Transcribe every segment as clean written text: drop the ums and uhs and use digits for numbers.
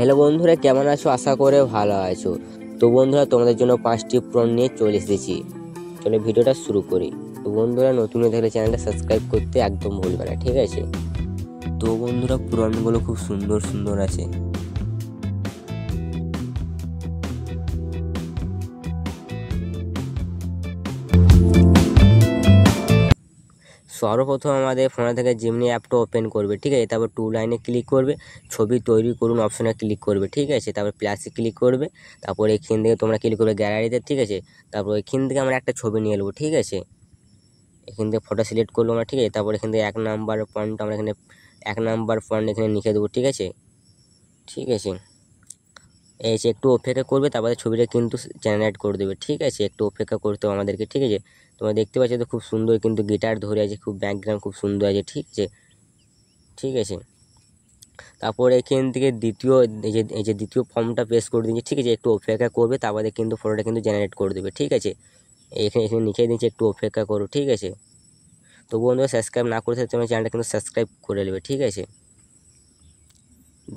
Hello বন্ধুরা, কেমন আছো? আশা করে ভালো আছো। তো বন্ধুরা, তোমাদের জন্য 5টি প্রণ নিয়ে চলে এসেছি। চলো ভিডিওটা শুরু করি। তো বন্ধুরা, নতুন হয়ে থাকলে চ্যানেলটা সাবস্ক্রাইব করতে একদম ভুলবে না, ঠিক আছে? তো বন্ধুরা, প্রণগুলো খুব সুন্দর সুন্দর আছে। সর্বপ্রথম আমাদের ফোনে থেকে যেমনি অ্যাপটা ওপেন করবে, ঠিক আছে? তারপর টু লাইনে ক্লিক করবে, ছবি তৈরি করুন অপশনে ক্লিক করবে, ঠিক আছে? তারপর প্লাসে ক্লিক করবে, তারপর এখান থেকে তোমরা ক্লিক করবে গ্যালারিতে, ঠিক আছে? তারপর এখান থেকে আমরা একটা ছবি নিয়ে নেবো, ঠিক আছে? এখান থেকে ফটো সিলেক্ট করলো আমরা, ঠিক আছে? তারপর এখান থেকে 1 নাম্বার ফন্ট আমরা এখানে 1 নাম্বার ফন্ট এখানে লিখে দেবো, ঠিক আছে? ঠিক আছে, এই যে একটু অপেক্ষা করবে, তারপরে ছবিটা কিন্তু জেনারেট করে দেবে, ঠিক আছে? একটু অপেক্ষা করতে হবে আমাদেরকে, ঠিক আছে? তোমরা দেখতে পাচ্ছ তো খুব সুন্দর কিন্তু গিটার ধরে আছে, খুব ব্যাকগ্রাউন্ড খুব সুন্দর আছে, ঠিক আছে? ঠিক আছে, তারপর এখান থেকে এই যে দ্বিতীয় ফর্মটা পেস্ট করে দিয়েছি, ঠিক আছে? একটু অপেক্ষা করবে, তারপরে কিন্তু ফটোটা কিন্তু জেনারেট করে দেবে, ঠিক আছে? এখানে এখানে লিখে দিয়েছি, একটু অপেক্ষা করো, ঠিক আছে? তো বন্ধুরা, সাবস্ক্রাইব না করে থাকলে তোমার চ্যানেলটা কিন্তু সাবস্ক্রাইব করে নেবে, ঠিক আছে?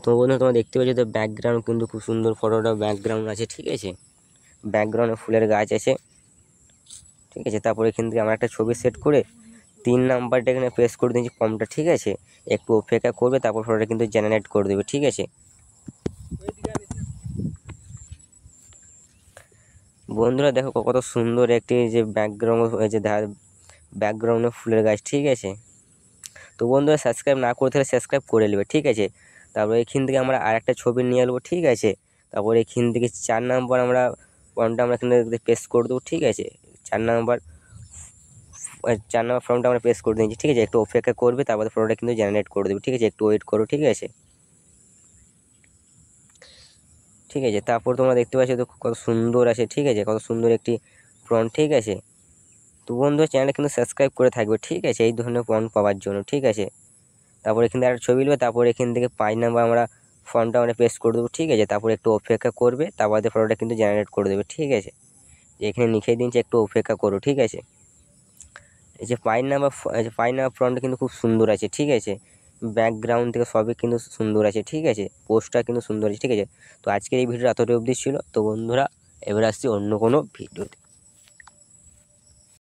তো বন্ধুরা, তোমরা দেখতে পাচ্ছ তো ব্যাকগ্রাউন্ড কিন্তু খুব সুন্দর, ফটোটা ব্যাকগ্রাউন্ড আছে, ঠিক আছে? ব্যাকগ্রাউন্ডে ফুলের গাছ আছে, ঠিক আছে? তারপরে এখান থেকে আমরা একটা ছবি সেট করে 3 নাম্বারটা এখানে প্রেস করে দিয়েছি ফর্মটা, ঠিক আছে? একটু অপেক্ষা করবে, তারপর ফটোটা কিন্তু জেনারেট করে দেবে, ঠিক আছে? বন্ধুরা দেখো কত সুন্দর একটি যে ব্যাকগ্রাউন্ড হয়েছে, ব্যাকগ্রাউন্ডে ফুলের গাছ, ঠিক আছে? তো বন্ধুরা, সাবস্ক্রাইব না করে থাকলে সাবস্ক্রাইব করে নেবে, ঠিক আছে? তারপর এখান থেকে আমরা আরেকটা ছবি নিয়ে নেবো, ঠিক আছে? তারপর এখান থেকে 4 নাম্বার আমরা ফর্মটা আমরা এখানে পেস্ট করে দেবো, ঠিক আছে? 4 নাম্বার ফর্মটা আমরা পেস্ট করে দিয়েছি, ঠিক আছে? একটু অপেক্ষা করবে, তারপরে ফটোটা কিন্তু জেনারেট করে দেবে, ঠিক আছে? একটু ওয়েট করো, ঠিক আছে? ঠিক আছে, তারপর তোমরা দেখতে পাচ্ছ তো কত সুন্দর আছে, ঠিক আছে? কত সুন্দর একটি ফ্রন্ট, ঠিক আছে? তো বন্ধুরা, চ্যানেলটা কিন্তু সাবস্ক্রাইব করে থাকবে, ঠিক আছে? এই ধরনের ফন্ট পাওয়ার জন্য, ঠিক আছে? তারপর এখান থেকে একটা ছবি নেবে, তারপর এখান থেকে 5 নাম্বার আমরা ফন্টটা আমরা পেস্ট করে দেবো, ঠিক আছে? তারপর একটু অপেক্ষা করবে, তারপরে ফটোটা কিন্তু জেনারেট করে দেবে, ঠিক আছে? এখানে লিখে দিন যে একটু অপেক্ষা করো, ঠিক আছে? এই যে 5 নাম্বার ফ্রন্টটা কিন্তু খুব সুন্দর আছে, ঠিক আছে? ব্যাকগ্রাউন্ড থেকে সবই কিন্তু সুন্দর আছে, ঠিক আছে? পোস্টটা কিন্তু সুন্দর আছে, ঠিক আছে? তো আজকের এই ভিডিওটা এতটাই অবধি ছিল। তো বন্ধুরা, এবার আসছি অন্য কোনো ভিডিওতে।